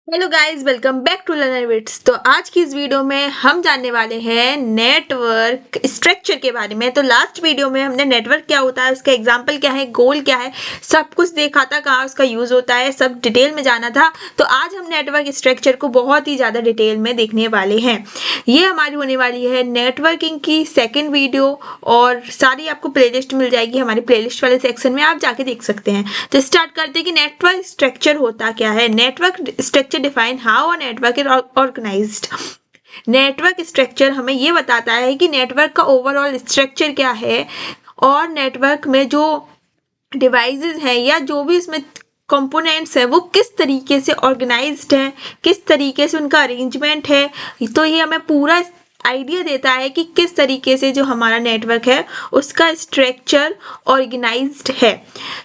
Hello guys, welcome back to Learner Wits. तो आज की इस वीडियो में हम जानने वाले हैं नेटवर्क स्ट्रक्चर के बारे में। तो लास्ट वीडियो में हमने नेटवर्क क्या होता है, उसका एग्जांपल क्या है, गोल क्या है, सब कुछ देखा था, कहाँ उसका यूज होता है, सब डिटेल में जाना था। तो आज हम नेटवर्क स्ट्रक्चर को बहुत ही ज़्यादा डिटेल में देखने वाले हैं। ये हमारी होने वाली है नेटवर्किंग की सेकेंड वीडियो और सारी आपको प्लेलिस्ट मिल जाएगी हमारी प्लेलिस्ट वाले सेक्शन में, आप जाके देख सकते हैं। तो स्टार्ट करते हैं कि नेटवर्क स्ट्रक्चर होता क्या है। Network structure define how a network is organised. Network structure हमें ये बताता है कि नेटवर्क का ओवरऑल स्ट्रक्चर क्या है और नेटवर्क में जो डिवाइसेस हैं या जो भी इसमें कंपोनेंट्स हैं वो किस तरीके से ऑर्गेनाइज्ड हैं, किस तरीके से उनका अरेंजमेंट है। तो ये हमें पूरा आइडिया देता है कि किस तरीके से जो हमारा नेटवर्क है उसका स्ट्रक्चर ऑर्गेनाइज्ड है।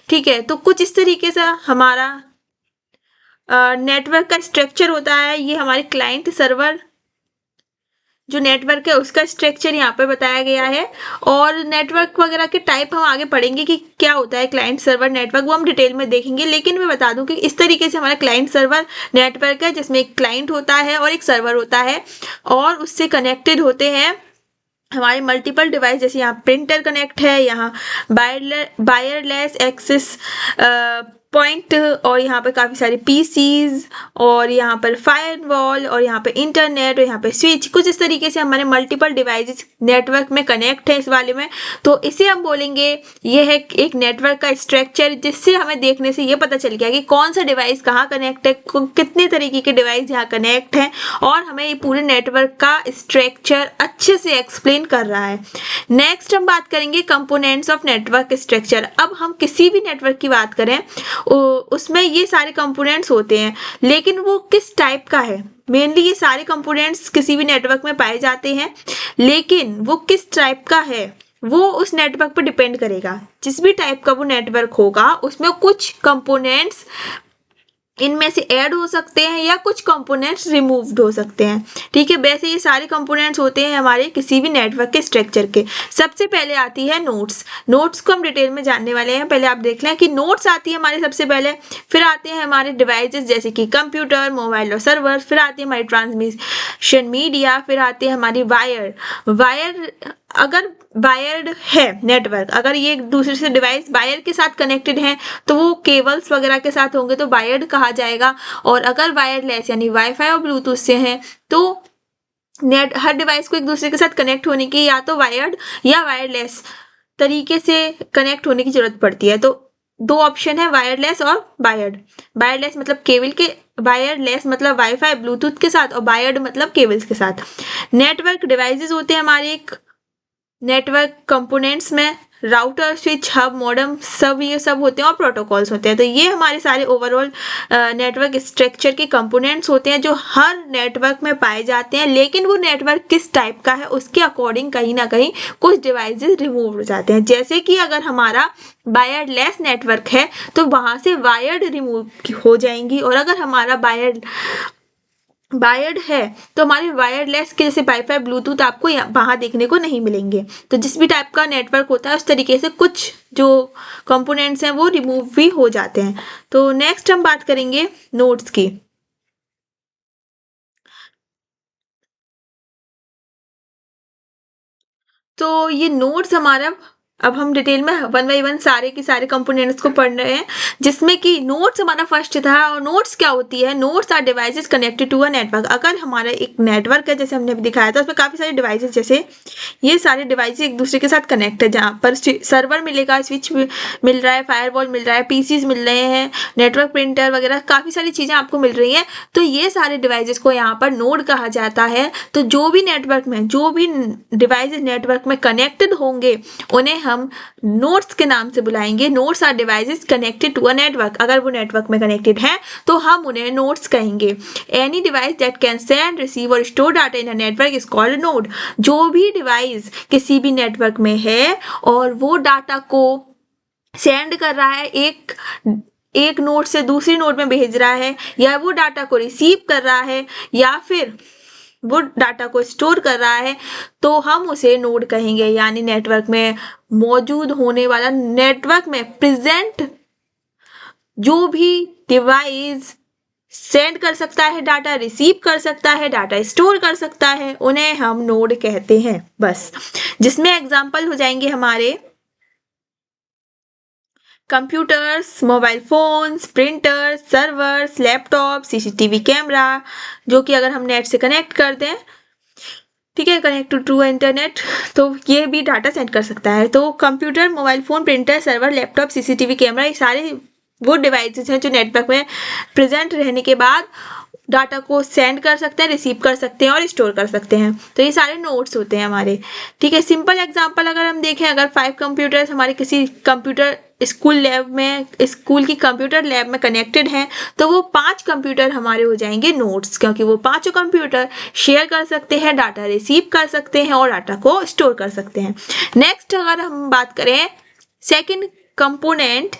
ठीक है, तो कुछ इस तरीके से हमारा नेटवर्क का स्ट्रक्चर होता है। ये हमारे क्लाइंट सर्वर जो नेटवर्क है उसका स्ट्रक्चर यहाँ पे बताया गया है। और नेटवर्क वगैरह के टाइप हम आगे पढ़ेंगे कि क्या होता है क्लाइंट सर्वर नेटवर्क, वो हम डिटेल में देखेंगे। लेकिन मैं बता दूं कि इस तरीके से हमारा क्लाइंट सर्वर नेटवर्क है जिसमें एक क्लाइंट होता है और एक सर्वर होता है और उससे कनेक्टेड होते हैं हमारे मल्टीपल डिवाइस। जैसे यहाँ प्रिंटर कनेक्ट है, यहाँ वायरलेस एक्सेस पॉइंट और यहाँ पर काफ़ी सारे पीसीज और यहाँ पर फायरवॉल और यहाँ पे इंटरनेट और यहाँ पे स्विच। कुछ इस तरीके से हमारे मल्टीपल डिवाइसेस नेटवर्क में कनेक्ट है इस वाले में। तो इसे हम बोलेंगे ये है एक नेटवर्क का स्ट्रक्चर, जिससे हमें देखने से ये पता चल गया कि कौन सा डिवाइस कहाँ कनेक्ट है, कितने तरीके के डिवाइस यहाँ कनेक्ट हैं और हमें ये पूरे नेटवर्क का स्ट्रक्चर अच्छे से एक्सप्लेन कर रहा है। नेक्स्ट हम बात करेंगे कंपोनेंट्स ऑफ नेटवर्क स्ट्रक्चर। अब हम किसी भी नेटवर्क की बात करें उसमें ये सारे कंपोनेंट्स होते हैं, लेकिन वो किस टाइप का है। मेनली ये सारे कंपोनेंट्स किसी भी नेटवर्क में पाए जाते हैं, लेकिन वो किस टाइप का है वो उस नेटवर्क पर डिपेंड करेगा। जिस भी टाइप का वो नेटवर्क होगा उसमें कुछ कंपोनेंट्स इनमें से ऐड हो सकते हैं या कुछ कंपोनेंट्स रिमूव्ड हो सकते हैं। ठीक है, वैसे ये सारे कंपोनेंट्स होते हैं हमारे किसी भी नेटवर्क के स्ट्रक्चर के। सबसे पहले आती है नोड्स। नोड्स को हम डिटेल में जानने वाले हैं। पहले आप देख लें कि नोड्स आती है हमारे सबसे पहले, फिर आते हैं हमारे डिवाइसेस जैसे कि कंप्यूटर, मोबाइल और सर्वर, फिर आती है हमारी ट्रांसमिशन मीडिया, फिर आती है हमारी वायर। अगर वायर्ड है नेटवर्क, अगर ये एक दूसरे से डिवाइस वायर के साथ कनेक्टेड है तो वो केबल्स वगैरह के साथ होंगे तो वायर्ड कहा जाएगा। और अगर वायरलेस यानी वाईफाई और ब्लूटूथ से हैं तो हर डिवाइस को एक दूसरे के साथ कनेक्ट होने की या तो वायर्ड या वायरलेस तरीके से कनेक्ट होने की जरूरत पड़ती है। तो दो ऑप्शन है, वायरलेस और वायर्ड। वायरलेस मतलब केबल के, वायरलेस मतलब वाईफाई ब्लूटूथ के साथ, और वायर्ड मतलब केबल्स के साथ। नेटवर्क डिवाइसेस होते हैं हमारे एक नेटवर्क कंपोनेंट्स में राउटर, स्विच, हब, मॉडेम, सब ये सब होते हैं और प्रोटोकॉल्स होते हैं। तो ये हमारे सारे ओवरऑल नेटवर्क स्ट्रक्चर के कंपोनेंट्स होते हैं जो हर नेटवर्क में पाए जाते हैं। लेकिन वो नेटवर्क किस टाइप का है उसके अकॉर्डिंग कहीं ना कहीं कुछ डिवाइसेस रिमूव हो जाते हैं। जैसे कि अगर हमारा वायरलेस नेटवर्क है तो वहां से वायर्ड रिमूव हो जाएंगी, और अगर हमारा वायर्ड है तो हमारे वायरलेस के जैसे वाईफाई ब्लूटूथ आपको वहां देखने को नहीं मिलेंगे। तो जिस भी टाइप का नेटवर्क होता है उस तरीके से कुछ जो कंपोनेंट्स हैं वो रिमूव भी हो जाते हैं। तो नेक्स्ट हम बात करेंगे नोड्स की। तो ये नोड्स हमारा, अब हम डिटेल में वन बाई वन सारे के सारे कंपोनेंट्स को पढ़ रहे हैं, जिसमें कि नोड्स हमारा फर्स्ट था। और नोड्स क्या होती है, nodes are devices connected to a network. अगर हमारा एक नेटवर्क है जैसे हमने अभी दिखाया था, उसमें काफी सारे डिवाइसेस, जैसे ये सारे डिवाइसेस एक दूसरे के साथ कनेक्ट है, जहाँ पर सर्वर मिलेगा, स्विच मिल रहा है, फायरवॉल मिल रहा है, पीसीज मिल रहे हैं, नेटवर्क प्रिंटर वगैरह काफी सारी चीजें आपको मिल रही हैं। तो ये सारे डिवाइसेस को यहाँ पर नोड कहा जाता है। तो जो भी नेटवर्क में जो भी डिवाइसेस नेटवर्क में कनेक्टेड होंगे उन्हें हम नोड्स के नाम से बुलाएंगे। Nodes are devices connected to a network. अगर वो नेटवर्क में कनेक्टेड है तो हम उन्हें नोड्स कहेंगे। Any device that can send, receive और store data in a network is called node. जो भी डिवाइस किसी भी नेटवर्क में है और वो डाटा को सेंड कर रहा है, एक नोड से दूसरी नोड में भेज रहा है, या वो डाटा को रिसीव कर रहा है, या फिर वो डाटा को स्टोर कर रहा है, तो हम उसे नोड कहेंगे। यानी नेटवर्क में मौजूद होने वाला, नेटवर्क में प्रेजेंट जो भी डिवाइस सेंड कर सकता है डाटा, रिसीव कर सकता है डाटा, स्टोर कर सकता है, उन्हें हम नोड कहते हैं। बस, जिसमें एग्जाम्पल हो जाएंगे हमारे computers, mobile phones, printers, servers, laptop, CCTV camera, जो कि अगर हम नेट से कनेक्ट कर दें, ठीक है, कनेक्ट टू इंटरनेट, तो ये भी डाटा सेंड कर सकता है। तो computer, mobile phone, printer, server, laptop, CCTV camera, ये सारे वो डिवाइसेस हैं जो नेटवर्क में प्रेजेंट रहने के बाद डाटा को सेंड कर सकते हैं, रिसीव कर सकते हैं और स्टोर कर सकते हैं। तो ये सारे नोड्स होते हैं हमारे, ठीक है। सिंपल एग्जांपल अगर हम देखें, अगर 5 कंप्यूटर्स हमारे किसी कंप्यूटर स्कूल लैब में, स्कूल की कंप्यूटर लैब में कनेक्टेड हैं, तो वो 5 कंप्यूटर हमारे हो जाएंगे नोड्स, क्योंकि वो 5 कंप्यूटर शेयर कर सकते हैं, डाटा रिसीव कर सकते हैं और डाटा को स्टोर कर सकते हैं। नेक्स्ट अगर हम बात करें सेकेंड कंपोनेंट,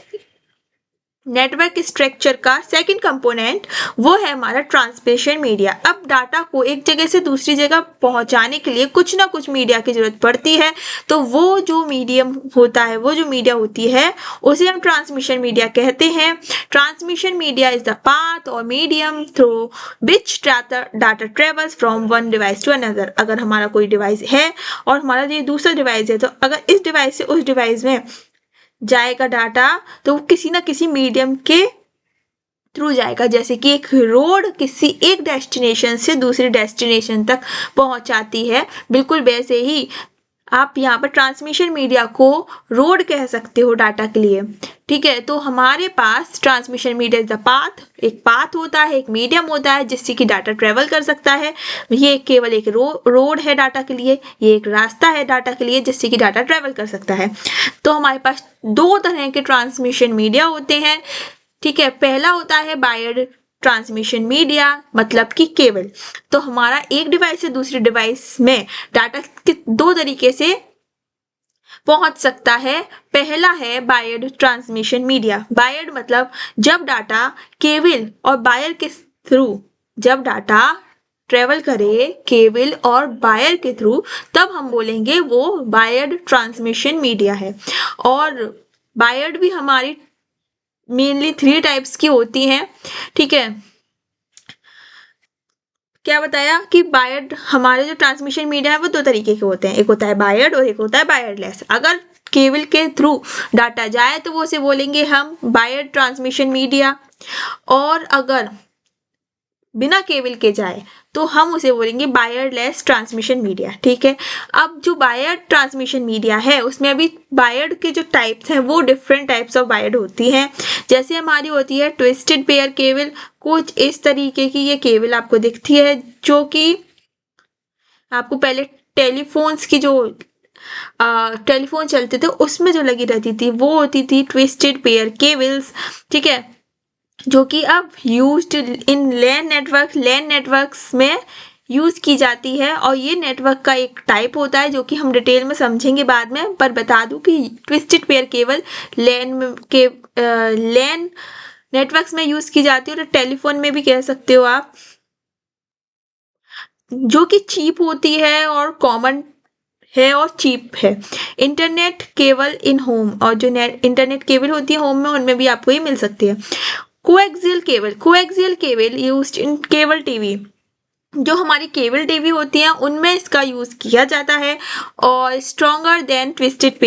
नेटवर्क स्ट्रक्चर का सेकंड कंपोनेंट, वो है हमारा ट्रांसमिशन मीडिया। अब डाटा को एक जगह से दूसरी जगह पहुंचाने के लिए कुछ ना कुछ मीडिया की जरूरत पड़ती है, तो वो जो मीडियम होता है, वो जो मीडिया होती है, उसे हम ट्रांसमिशन मीडिया कहते हैं। Transmission media is the path और medium through which data travels from one device to another. अगर हमारा कोई डिवाइस है और हमारा ये दूसरा डिवाइस है, तो अगर इस डिवाइस से उस डिवाइस में जाएगा डाटा, तो वो किसी ना किसी मीडियम के थ्रू जाएगा। जैसे कि एक रोड किसी एक डेस्टिनेशन से दूसरे डेस्टिनेशन तक पहुंचाती है, बिल्कुल वैसे ही आप यहाँ पर ट्रांसमिशन मीडिया को रोड कह सकते हो डाटा के लिए, ठीक है। तो हमारे पास transmission media is the path, एक पाथ होता है, एक मीडियम होता है जिससे कि डाटा ट्रेवल कर सकता है। ये केवल एक रोड है डाटा के लिए, ये एक रास्ता है डाटा के लिए जिससे कि डाटा ट्रेवल कर सकता है। तो हमारे पास 2 तरह के ट्रांसमिशन मीडिया होते हैं, ठीक है। पहला होता है वायर्ड ट्रांसमिशन मीडिया, मतलब कि केबल। तो हमारा एक डिवाइस से दूसरे डिवाइस में डाटा 2 तरीके से पहुंच सकता है। पहला है वायर्ड ट्रांसमिशन मीडिया। वायर्ड मतलब जब डाटा केबल और वायर के थ्रू, जब डाटा ट्रेवल करे केबल और वायर के थ्रू, तब हम बोलेंगे वो वायर्ड ट्रांसमिशन मीडिया है। और वायर्ड भी हमारी मेनली 3 टाइप्स की होती हैं, ठीक है। क्या बताया कि वायर्ड, हमारे जो ट्रांसमिशन मीडिया है वो 2 तरीके के होते हैं, एक होता है वायर्ड और एक होता है वायरलेस। अगर केबल के थ्रू डाटा जाए तो वो उसे बोलेंगे हम वायर्ड ट्रांसमिशन मीडिया, और अगर बिना केबल के जाए तो हम उसे बोलेंगे वायरलेस ट्रांसमिशन मीडिया, ठीक है। अब जो वायर्ड ट्रांसमिशन मीडिया है उसमें अभी वायर्ड के जो टाइप्स हैं वो डिफरेंट टाइप्स ऑफ वायर्ड होती हैं। जैसे हमारी होती है ट्विस्टेड पेयर केबल, कुछ इस तरीके की ये केबल आपको दिखती है, जो कि आपको पहले टेलीफोन्स की जो टेलीफोन चलते थे उसमें जो लगी रहती थी वो होती थी ट्विस्टेड पेयर केबल्स, ठीक है, जो कि अब यूज्ड इन लैन नेटवर्क्स में यूज की जाती है। और ये नेटवर्क का एक टाइप होता है जो कि हम डिटेल में समझेंगे बाद में, पर बता दूं कि ट्विस्टेड पेयर केबल लैन नेटवर्क्स में यूज की जाती है, और टेलीफोन में भी कह सकते हो आप, जो कि चीप होती है और कॉमन है और चीप है। इंटरनेट केबल इन होम, और जो इंटरनेट केबल होती है होम में, उनमें भी आपको ये मिल सकती है। Coaxial cable used in cable TV, जो हमारी केबल टीवी होती है उनमें इसका यूज किया जाता है। और स्ट्रॉन्गर देन ट्विस्टेड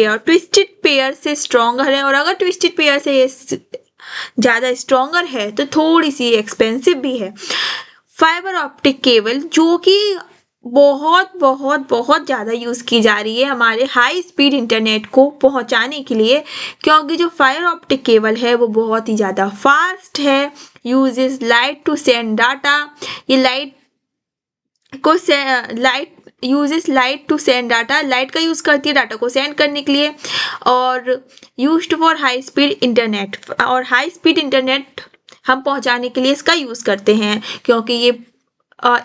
पेयर से स्ट्रॉन्गर है, और अगर ट्विस्टेड पेयर से ये ज़्यादा स्ट्रॉन्गर है तो थोड़ी सी एक्सपेंसिव भी है। फाइबर ऑप्टिक केबल, जो कि बहुत बहुत बहुत ज़्यादा यूज़ की जा रही है हमारे हाई स्पीड इंटरनेट को पहुंचाने के लिए, क्योंकि जो फाइबर ऑप्टिक केबल है वो बहुत ही ज़्यादा फास्ट है, uses light to send data. ये light to send data, light का यूज़ करती है डाटा को सेंड करने के लिए। और used for high speed internet, और हाई स्पीड इंटरनेट हम पहुंचाने के लिए इसका यूज़ करते हैं, क्योंकि ये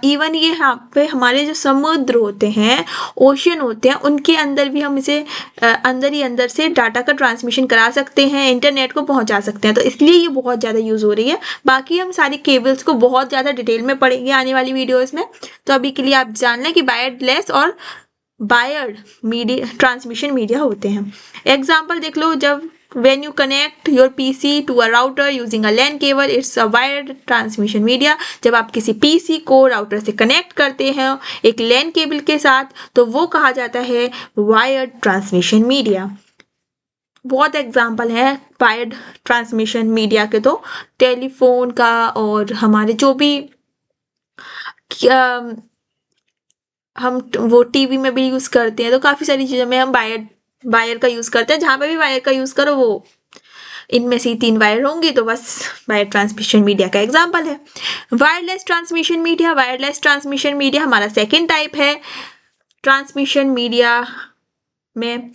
इवन ये यहाँ पे हमारे जो समुद्र होते हैं, ओशियन होते हैं, उनके अंदर भी हम इसे अंदर से डाटा का ट्रांसमिशन करा सकते हैं, इंटरनेट को पहुंचा सकते हैं, तो इसलिए ये बहुत ज़्यादा यूज़ हो रही है। बाकी हम सारी केबल्स को बहुत ज़्यादा डिटेल में पढ़ेंगे आने वाली वीडियोज़ में। तो अभी के लिए आप जान लें कि वायरलेस और वायर्ड ट्रांसमिशन मीडिया होते हैं। एग्जाम्पल देख लो, जब when you connect your PC to a router using a LAN cable, it's a wired transmission media। जब आप किसी PC को राउटर से कनेक्ट करते हैं एक LAN केबल के साथ तो वो कहा जाता है वायर्ड ट्रांसमिशन मीडिया। बहुत एग्जाम्पल है वायर्ड ट्रांसमिशन मीडिया के, तो टेलीफोन का और हमारे जो भी हम वो टीवी में भी यूज करते हैं, तो काफी सारी चीजों में हम वायर का यूज करते हैं। जहां पे भी वायर का यूज करो वो इनमें से 3 वायर होंगी, तो बस वायर ट्रांसमिशन मीडिया का एग्जांपल है। Wireless transmission media, wireless transmission media हमारा सेकंड टाइप है ट्रांसमिशन मीडिया में,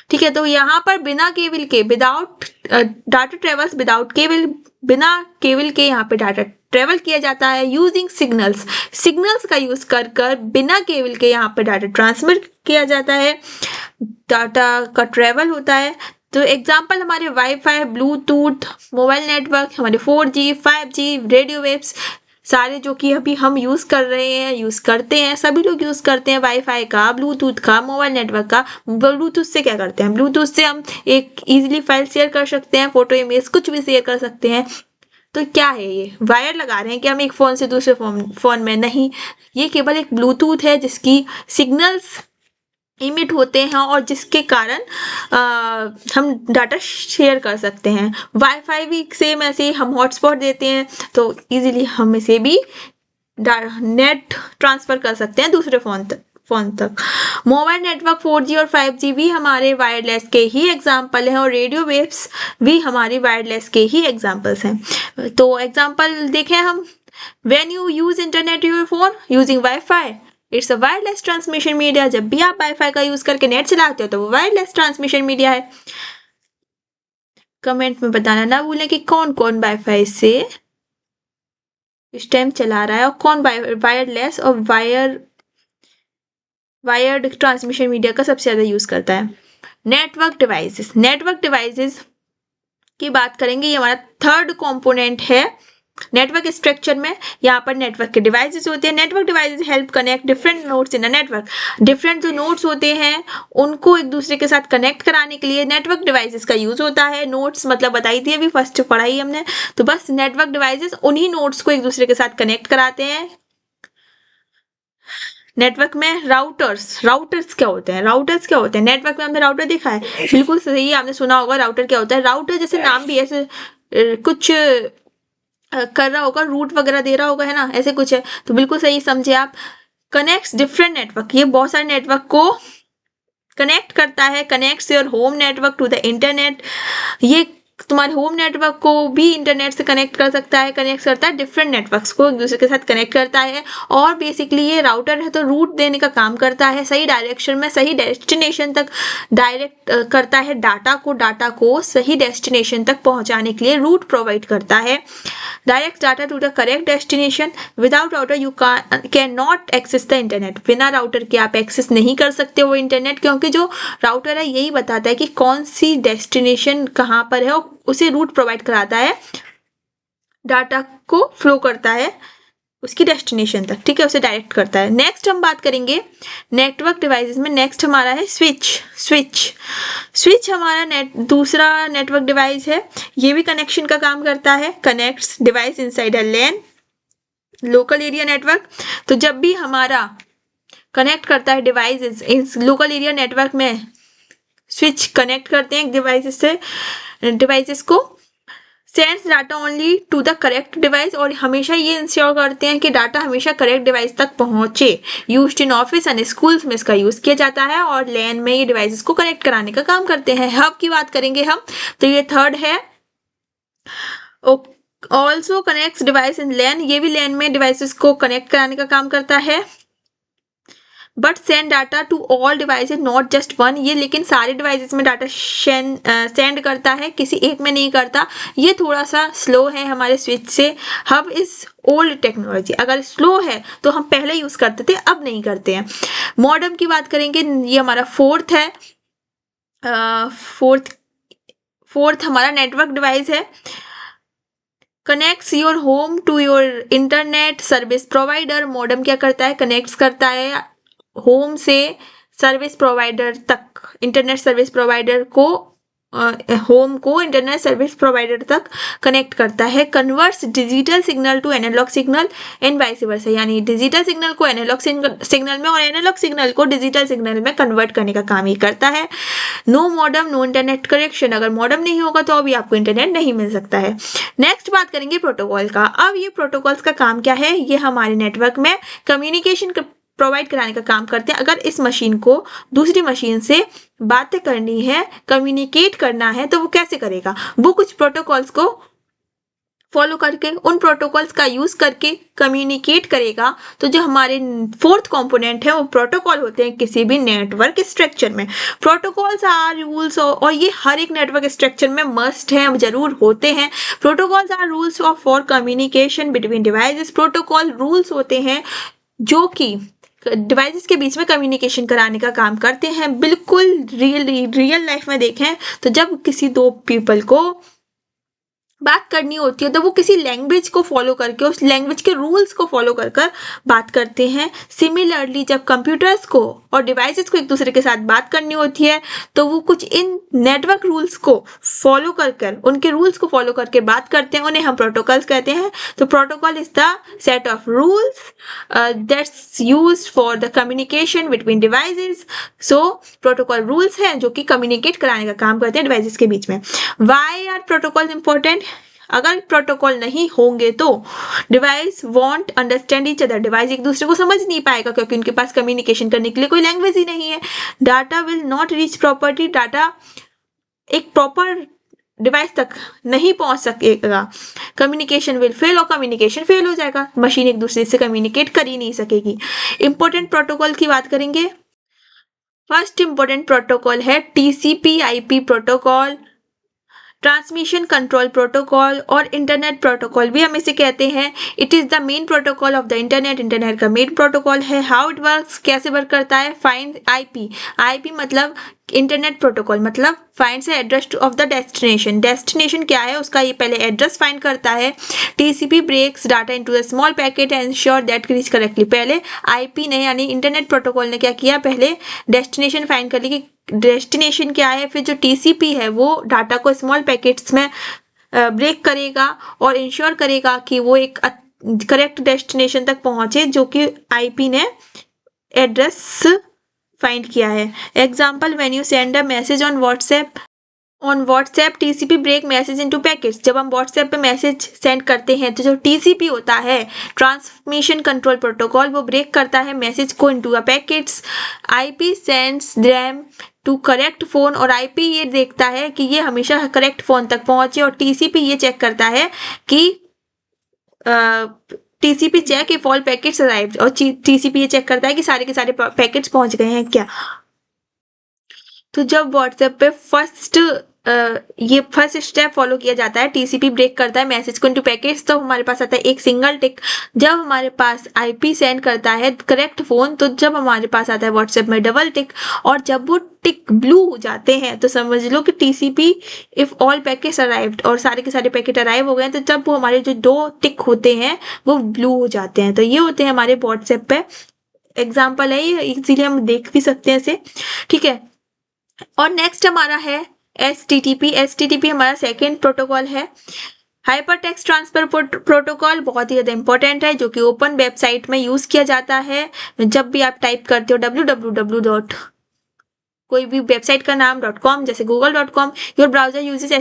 ठीक है। तो यहाँ पर बिना केबल के, without data travels without cable, बिना केबल के यहाँ पे डाटा ट्रेवल किया जाता है यूजिंग सिग्नल्स, सिग्नल्स का यूज कर कर बिना केबल के यहाँ पे डाटा ट्रांसमिट किया जाता है, डाटा का ट्रेवल होता है। तो एग्जांपल हमारे वाईफाई, ब्लूटूथ, मोबाइल नेटवर्क, हमारे 4G, 5G, रेडियो वेव्स, सारे जो कि अभी हम यूज कर रहे हैं, यूज करते हैं, सभी लोग यूज करते हैं वाईफाई का, ब्लूटूथ का, मोबाइल नेटवर्क का। ब्लूटूथ से क्या करते हैं, ब्लूटूथ से हम एक इजीली फाइल शेयर कर सकते हैं, फोटो, इमेज, कुछ भी शेयर कर सकते हैं। तो क्या है ये, वायर लगा रहे हैं कि हम एक फोन से दूसरे फोन में, नहीं, ये केवल एक ब्लूटूथ है जिसकी सिग्नल्स इमिट होते हैं और जिसके कारण हम डाटा शेयर कर सकते हैं। वाईफाई भी सेम ऐसे हम हॉटस्पॉट देते हैं तो इजीली हम इसे भी नेट ट्रांसफर कर सकते हैं दूसरे फोन तक। मोबाइल नेटवर्क 4G और 5G भी हमारे वायरलेस के ही एग्जाम्पल हैं और रेडियो वेव्स भी हमारी वायरलेस के ही एग्जाम्पल्स हैं। तो एग्जाम्पल देखें हम, when you use internet your phone using wifi, it's a wireless transmission media. जब भी आप वाईफाई का यूज करके नेट चलाते हो तो वो वायरलेस ट्रांसमिशन मीडिया है। कमेंट में बताना ना भूलें कि कौन कौन वाईफाई से इस टाइम चला रहा है और कौन वायरलेस और वायर्ड ट्रांसमिशन मीडिया का सबसे ज्यादा यूज करता है। नेटवर्क डिवाइसेस, नेटवर्क डिवाइसेस की बात करेंगे, ये हमारा थर्ड कंपोनेंट है नेटवर्क स्ट्रक्चर में। यहाँ पर नेटवर्क के डिवाइसेस होते हैं। Network devices help connect different nodes in a network. Different जो नोड्स होते हैं उनको एक दूसरे के साथ कनेक्ट कराने के लिए नेटवर्क डिवाइसेस का यूज होता है। नोड्स मतलब बताई थी अभी फर्स्ट पढ़ाई हमने, तो बस नेटवर्क डिवाइसेस उन्हीं नोड्स को एक दूसरे के साथ कनेक्ट कराते हैं। नेटवर्क में राउटर्स क्या होते हैं, नेटवर्क में हमने राउटर देखा है, बिल्कुल सही, आपने सुना होगा राउटर क्या होता है। राउटर जैसे नाम भी ऐसे कुछ कर रहा होगा, रूट वगैरह दे रहा होगा, है ना, ऐसे कुछ है, तो बिल्कुल सही समझे आप। कनेक्ट्स डिफरेंट नेटवर्क, ये बहुत सारे नेटवर्क को कनेक्ट करता है। Connects your home network to the internet, ये तुम्हारे होम नेटवर्क को भी इंटरनेट से कनेक्ट कर सकता है, कनेक्ट करता है डिफरेंट नेटवर्क्स को एक दूसरे के साथ कनेक्ट करता है। और बेसिकली ये राउटर है तो रूट देने का काम करता है, सही डायरेक्शन में सही डेस्टिनेशन तक डायरेक्ट करता है, डाटा को सही डेस्टिनेशन तक पहुंचाने के लिए रूट प्रोवाइड करता है। Direct data to the correct destination. Without router you can not access the internet, बिना राउटर के आप एक्सेस नहीं कर सकते वो इंटरनेट, क्योंकि जो राउटर है यही बताता है कि कौन सी डेस्टिनेशन कहाँ पर है और उसे रूट प्रोवाइड कराता है, डाटा को फ्लो करता है उसकी डेस्टिनेशन तक, ठीक है, उसे डायरेक्ट करता है। नेक्स्ट हम बात करेंगे नेटवर्क डिवाइसेस में, नेक्स्ट हमारा है स्विच हमारा दूसरा नेटवर्क डिवाइस है। ये भी कनेक्शन का काम करता है, connects device inside a LAN local area network. तो जब भी हमारा कनेक्ट करता है डिवाइसेस इस लोकल एरिया नेटवर्क में, स्विच कनेक्ट करते हैं डिवाइसेस को, sends data only to the correct device, और हमेशा ये इंश्योर करते हैं कि डाटा हमेशा करेक्ट डिवाइस तक पहुंचे। Used in office and schools में इसका यूज किया जाता है और लैन में ये डिवाइसेस को कनेक्ट कराने का काम करते हैं। हब की बात करेंगे हम, तो ये थर्ड है। ऑल्सो कनेक्ट्स डिवाइस इन लैन, ये भी लैन में डिवाइसेस को कनेक्ट कराने का काम करता है। But send data to all devices not just one, ये लेकिन सारे डिवाइसेस में डाटा सेंड करता है, किसी एक में नहीं करता। ये थोड़ा सा स्लो है हमारे स्विच से। हब इज ओल्ड टेक्नोलॉजी, अगर स्लो है तो हम पहले यूज करते थे, अब नहीं करते हैं। मॉडेम की बात करेंगे, ये हमारा फोर्थ है। फोर्थ हमारा नेटवर्क डिवाइस है। Connects your home to your internet service provider, modem क्या करता है, कनेक्ट्स करता है होम से सर्विस प्रोवाइडर तक, इंटरनेट सर्विस प्रोवाइडर को होम को इंटरनेट सर्विस प्रोवाइडर तक कनेक्ट करता है। Converts digital signal to analog signal and vice versa, यानी डिजिटल सिग्नल को एनालॉग सिग्नल में और एनालॉग सिग्नल को डिजिटल सिग्नल में कन्वर्ट करने का काम ही करता है। No modem no internet connection, अगर मॉडम नहीं होगा तो अभी आपको इंटरनेट नहीं मिल सकता है। नेक्स्ट बात करेंगे प्रोटोकॉल का। अब ये प्रोटोकॉल्स का काम क्या है, ये हमारे नेटवर्क में कम्युनिकेशन प्रोवाइड कराने का काम करते हैं। अगर इस मशीन को दूसरी मशीन से बातें करनी है, कम्युनिकेट करना है, तो वो कैसे करेगा, वो कुछ प्रोटोकॉल्स को फॉलो करके, उन प्रोटोकॉल्स का यूज करके कम्युनिकेट करेगा। तो जो हमारे फोर्थ कंपोनेंट है वो प्रोटोकॉल होते हैं किसी भी नेटवर्क स्ट्रक्चर में। प्रोटोकॉल्स आर रूल्स, और ये हर एक नेटवर्क स्ट्रक्चर में मस्ट है, जरूर होते हैं। Protocols are rules of for communication between devices. Protocol rules होते हैं जो कि डिवाइसेस के बीच में कम्युनिकेशन कराने का काम करते हैं। बिल्कुल रियल लाइफ में देखें तो जब किसी दो पीपल को बात करनी होती है तो वो किसी लैंग्वेज को फॉलो करके, उस लैंग्वेज के रूल्स को फॉलो कर कर बात करते हैं। सिमिलरली जब कंप्यूटर्स को और डिवाइसेस को एक दूसरे के साथ बात करनी होती है तो वो कुछ इन नेटवर्क रूल्स को फॉलो कर कर, उनके रूल्स को फॉलो करके बात करते हैं, उन्हें हम प्रोटोकॉल्स कहते हैं। तो protocol is the set of rules that's used for the communication between devices. So protocol rules हैं जो कि कम्युनिकेट कराने का काम करते हैं डिवाइसेस के बीच में। Why are protocol important? अगर प्रोटोकॉल नहीं होंगे तो device won't understand each other, device एक दूसरे को समझ नहीं पाएगा क्योंकि उनके पास कम्युनिकेशन करने के लिए कोई लैंग्वेज ही नहीं है। Data will not reach property, data एक प्रॉपर डिवाइस तक नहीं पहुंच सकेगा। कम्युनिकेशन विल फेल, और कम्युनिकेशन फेल हो जाएगा, मशीन एक दूसरे से कम्युनिकेट कर ही नहीं सकेगी। इंपॉर्टेंट प्रोटोकॉल की बात करेंगे। फर्स्ट इंपॉर्टेंट प्रोटोकॉल है TCP/IP protocol, transmission control protocol, और इंटरनेट प्रोटोकॉल भी हम इसे कहते हैं। It is the main protocol of the internet, internet का मेन प्रोटोकॉल है। हाउ इट वर्क्स, कैसे वर्क करता है। फाइंड IP, IP मतलब इंटरनेट प्रोटोकॉल, मतलब फाइंड से address of the destination, destination क्या है उसका ये पहले एड्रेस फाइंड करता है। TCP breaks data into the small packet and ensure that reach correctly, पहले IP ने यानी इंटरनेट प्रोटोकॉल ने क्या किया, पहले डेस्टिनेशन फाइंड कर ली कि डेस्टिनेशन क्या है, फिर जो TCP है वो डाटा को स्मॉल पैकेट्स में ब्रेक करेगा और इंश्योर करेगा कि वो एक करेक्ट डेस्टिनेशन तक पहुंचे जो कि IP ने एड्रेस फाइंड किया है। Example, when you send a message on WhatsApp TCP break message into packets, जब हम व्हाट्सएप पे मैसेज सेंड करते हैं तो जो TCP होता है ट्रांसमिशन कंट्रोल प्रोटोकॉल, वो ब्रेक करता है मैसेज को into a packets. IP sends them to correct phone, और IP ये देखता है कि ये हमेशा करेक्ट फोन तक पहुंचे, और TCP ये चेक करता है कि TCP check if all packets arrived, और TCP ये चेक करता है कि सारे के सारे पैकेट्स पहुंच गए हैं क्या। तो जब व्हाट्सएप पे ये फर्स्ट स्टेप फॉलो किया जाता है, TCP ब्रेक करता है मैसेज को इनटू पैकेट्स, तो हमारे पास आता है एक सिंगल टिक। जब हमारे पास IP सेंड करता है करेक्ट फोन, तो जब हमारे पास आता है व्हाट्सएप में डबल टिक, और जब वो टिक ब्लू हो जाते हैं तो समझ लो कि TCP if all packets arrived, और सारे के सारे पैकेट अराइव हो गए, तो जब वो हमारे जो दो टिक होते हैं वो ब्लू हो जाते हैं। तो ये होते हैं हमारे व्हाट्सएप पे एग्जाम्पल है, इसीलिए हम देख भी सकते हैं इसे, ठीक है। और नेक्स्ट हमारा है STTP। STTP हमारा सेकेंड प्रोटोकॉल है। हाइपर टेक्स्ट ट्रांसफर प्रोटोकॉल बहुत ही ज़्यादा इंपॉर्टेंट है, जो कि ओपन वेबसाइट में यूज़ किया जाता है। जब भी आप टाइप करते हो www. कोई भी वेबसाइट का नाम .com, जैसे google.com, your browser uses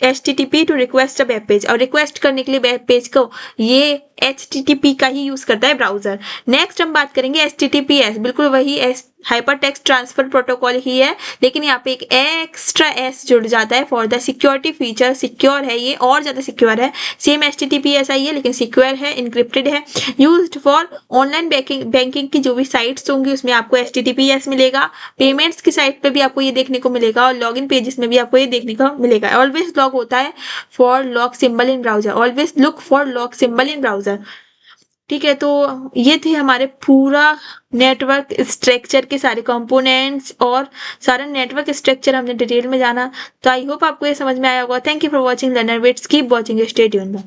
HTTP to request a web page, और रिक्वेस्ट करने के लिए वेब पेज को ये HTTP का ही यूज करता है ब्राउजर। नेक्स्ट हम बात करेंगे HTTPS, बिल्कुल वही हाइपर टेक्स्ट ट्रांसफर प्रोटोकॉल ही है, लेकिन यहाँ पे एक एक्स्ट्रा S जुड़ जाता है for the security feature. Secure है ये, और ज़्यादा सिक्योर है। सेम HTTPS ही है लेकिन सिक्योर है, इनक्रिप्टेड है। यूज्ड फॉर ऑनलाइन बैंकिंग की जो भी साइट्स होंगी उसमें आपको HTTPS मिलेगा। पेमेंट्स की साइट पे भी आपको ये देखने को मिलेगा, और लॉगिन पेजेस में भी आपको ये देखने को मिलेगा। ऑलवेज लॉग होता है for lock symbol in browser, always look for lock symbol in browser, ठीक है। तो ये थे हमारे पूरा नेटवर्क स्ट्रक्चर के सारे कंपोनेंट्स, और सारा नेटवर्क स्ट्रक्चर हमने डिटेल में जाना। तो आई होप आपको ये समझ में आया होगा। Thank you for watching Learner Wits, keep watching, stay tuned.